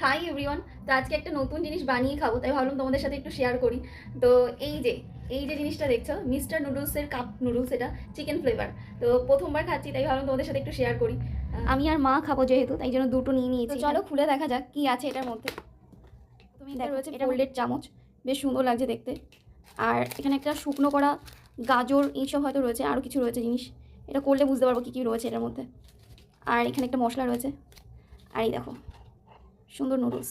Hi everyone. তো আজকে একটা নতুন জিনিস বানিয়ে খাবো, তাই ভাবলাম তোমাদের সাথে একটু শেয়ার করি। তো এই যে জিনিসটা দেখছো, মিস্টার নুডলসের কাপ নুডলস, এটা চিকেন ফ্লেভার। তো প্রথমবার খাচ্ছি, তাই ভাবলাম তোমাদের সাথে একটু শেয়ার করি। আমি আর মা খাবো যেহেতু, তাই জন্য দুটো নিয়ে নিয়েছি। চলো খুলে দেখা যাক কি আছে এটার মধ্যে। তুমি দেখো, রয়েছে এটা ফোল্ডেড চামচ, বেশ সুন্দর লাগছে দেখতে। আর এখানে একটা শুকনো করা গাজর এইসব হয়তো রয়েছে, আরও কিছু রয়েছে জিনিস, এটা করলে বুঝতে পারবো কী কী রয়েছে এটার মধ্যে। আর এখানে একটা মশলা রয়েছে। আর এই দেখো সুন্দর নুডলস।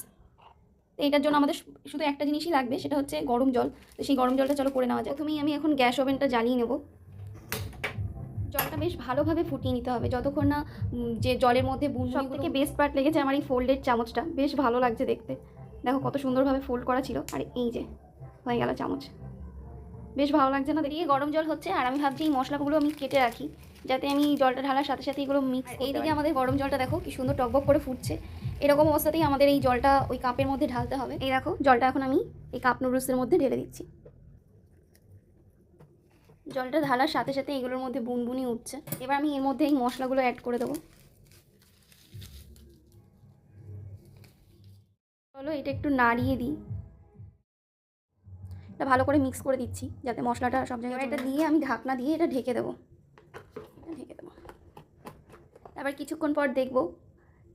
তো এটার জন্য আমাদের শুধু একটা জিনিসই লাগবে, সেটা হচ্ছে গরম জল। তো সেই গরম জলটা চলো করে নেওয়া যায়। প্রথমেই আমি এখন গ্যাস ওভেনটা জ্বালিয়ে নেব। জলটা বেশ ভালোভাবে ফুটিয়ে নিতে হবে, যতক্ষণ না যে জলের মধ্যে সব থেকে বেস্ট পার্ট লেগেছে আমার এই ফোল্ডেড চামচটা, বেশ ভালো লাগছে দেখতে। দেখো কত সুন্দরভাবে ফোল্ড করা ছিল। আর এই যে হয়ে গেল চামচ, বেশ ভালো লাগছে না? দেখি গরম জল হচ্ছে, আর আমি ভাবছি এই মশলাগুলো আমি কেটে রাখি, যাতে আমি জলটা ঢালার সাথে সাথে এগুলো মিক্স। এইদিকে আমাদের গরম জলটা দেখো কি সুন্দর টকবক করে ফুটছে। এরকম অবস্থাতেই আমাদের এই জলটা ওই কাপের মধ্যে ঢালতে হবে। এই দেখো জলটা এখন আমি এই কাপ নুডলসের মধ্যে ঢেলে দিচ্ছি। জলটা ঢালার সাথে সাথে এগুলোর মধ্যে বুনবুনি উঠছে। এবার আমি এর মধ্যে এই মশলাগুলো অ্যাড করে দেবো। চলো এটা একটু নাড়িয়ে দিই, এটা ভালো করে মিক্স করে দিচ্ছি যাতে মশলাটা সব জায়গায়। এটা দিয়ে আমি ঢাকনা দিয়ে এটা ঢেকে দেবো। তারপর কিছুক্ষণ পর দেখবো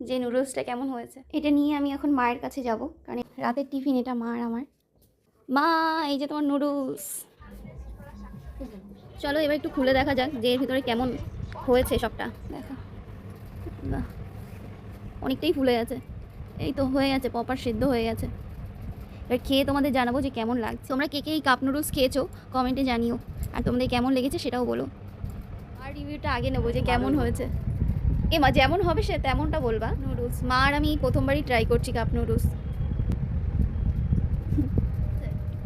যে নুডলসটা কেমন হয়েছে। এটা নিয়ে আমি এখন মায়ের কাছে যাব, কারণ রাতের টিফিন এটা মার আমার। মা, এই যে তোমার নুডলস। চলো এবার একটু খুলে দেখা যাক যে এর ভিতরে কেমন হয়েছে সবটা। দেখো বাহ, অনেকটাই ফুলে গেছে। এই তো হয়ে গেছে, প্রপার সিদ্ধ হয়ে গেছে। এবার খেয়ে তোমাদের জানাবো যে কেমন লাগছে। তোমরা কে কে এই কাপ নুডলস খেয়েছো কমেন্টে জানিও, আর তোমাদের কেমন লেগেছে সেটাও বলো। আর রিভিউটা আগে নেবো যে কেমন হয়েছে। এ মা, যেমন হবে সে তেমনটা বলবা। নুডলস মা আর আমি প্রথমবারই ট্রাই করছি কাপ নুডলস।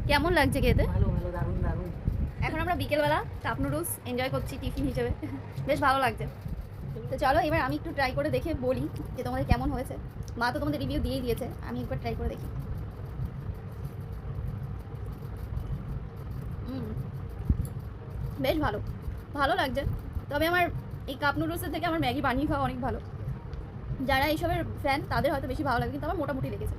কেমন লাগছে খেতে? এখন আমরা বিকেলবেলা কাপ নুডলস এনজয় করছি টিফিন হিসেবে, বেশ ভালো লাগছে। তো চলো এবার আমি একটু ট্রাই করে দেখে বলি যে তোমাদের কেমন হয়েছে। মা তো তোমাদের রিভিউ দিয়েই দিয়েছে, আমি একবার ট্রাই করে দেখি। বেশ ভালো, ভালো লাগছে। তবে আমার এই কাপ নুডলসের থেকে আমার ম্যাগি বানিয়ে খাওয়া অনেক ভালো। যারা এইসবের ফ্যান তাদের হয়তো বেশি ভালো লাগে, কিন্তু আমার মোটামুটি লেগেছে।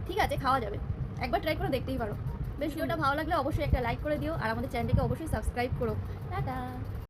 ঠিক আছে, খাওয়া যাবে, একবার ট্রাই করে দেখতেই পারো। বেশ, ভিডিওটা ভালো লাগলে অবশ্যই একটা লাইক করে দিও, আর আমাদের চ্যানেলটাকে অবশ্যই সাবস্ক্রাইব করো। টাটা।